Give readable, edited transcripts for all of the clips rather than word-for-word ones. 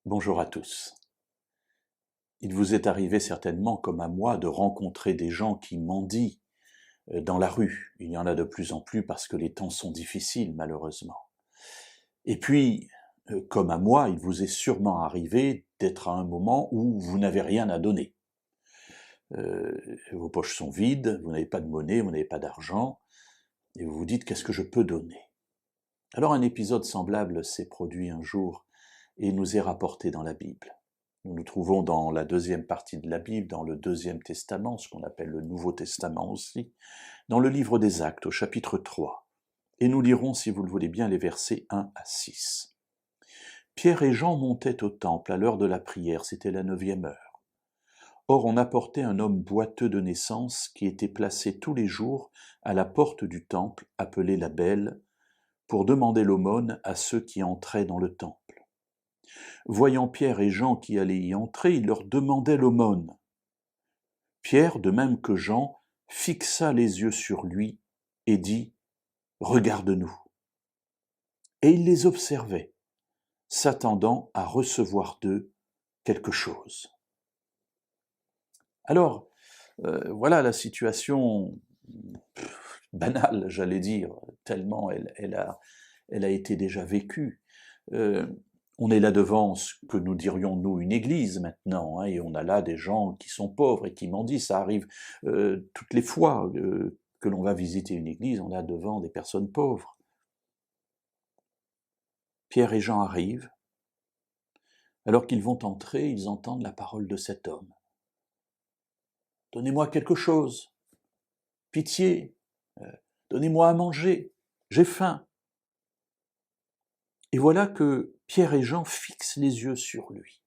Bonjour à tous. Il vous est arrivé certainement, comme à moi, de rencontrer des gens qui mendient dans la rue. Il y en a de plus en plus parce que les temps sont difficiles, malheureusement. Et puis, comme à moi, il vous est sûrement arrivé d'être à un moment où vous n'avez rien à donner. Vos poches sont vides, vous n'avez pas de monnaie, vous n'avez pas d'argent, et vous vous dites « qu'est-ce que je peux donner ?» Alors un épisode semblable s'est produit un jour et nous est rapporté dans la Bible. Nous nous trouvons dans la deuxième partie de la Bible, dans le Deuxième Testament, ce qu'on appelle le Nouveau Testament aussi, dans le livre des Actes, au chapitre 3. Et nous lirons, si vous le voulez bien, les versets 1 à 6. Pierre et Jean montaient au temple à l'heure de la prière, c'était la 9e heure. Or on apportait un homme boiteux de naissance qui était placé tous les jours à la porte du temple, appelé la Belle, pour demander l'aumône à ceux qui entraient dans le temple. Voyant Pierre et Jean qui allaient y entrer, il leur demandait l'aumône. Pierre, de même que Jean, fixa les yeux sur lui et dit « Regarde-nous ». Et il les observait, s'attendant à recevoir d'eux quelque chose. Alors, voilà la situation banale, j'allais dire, tellement elle a été déjà vécue. On est là devant ce que nous dirions, nous, une église maintenant, et on a là des gens qui sont pauvres et qui mendient. Ça arrive toutes les fois que l'on va visiter une église, on a devant des personnes pauvres. Pierre et Jean arrivent. Alors qu'ils vont entrer, ils entendent la parole de cet homme. « Donnez-moi quelque chose, pitié, donnez-moi à manger, j'ai faim. » Et voilà que Pierre et Jean fixent les yeux sur lui.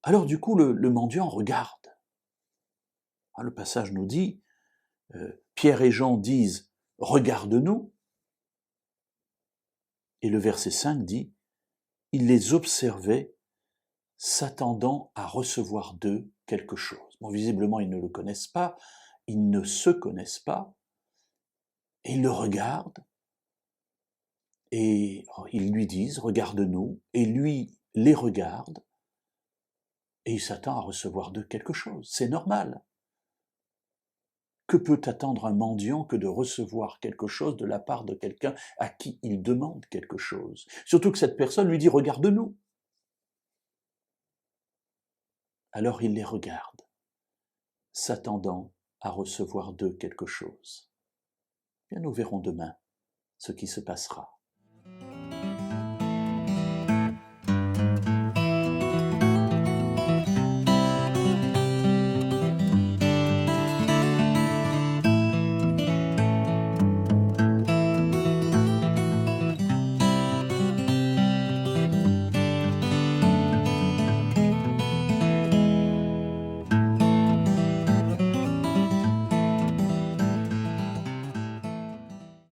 Alors du coup, le mendiant regarde. Le passage nous dit, Pierre et Jean disent « Regarde-nous » et le verset 5 dit « Il les observait, s'attendant à recevoir d'eux quelque chose. » Bon, visiblement, ils ne le connaissent pas, ils ne se connaissent pas, et ils le regardent, et ils lui disent « Regarde-nous » et lui les regarde, et il s'attend à recevoir d'eux quelque chose. C'est normal. Que peut attendre un mendiant que de recevoir quelque chose de la part de quelqu'un à qui il demande quelque chose? Surtout que cette personne lui dit « Regarde-nous ». Alors il les regarde, s'attendant à recevoir d'eux quelque chose. Bien, nous verrons demain ce qui se passera.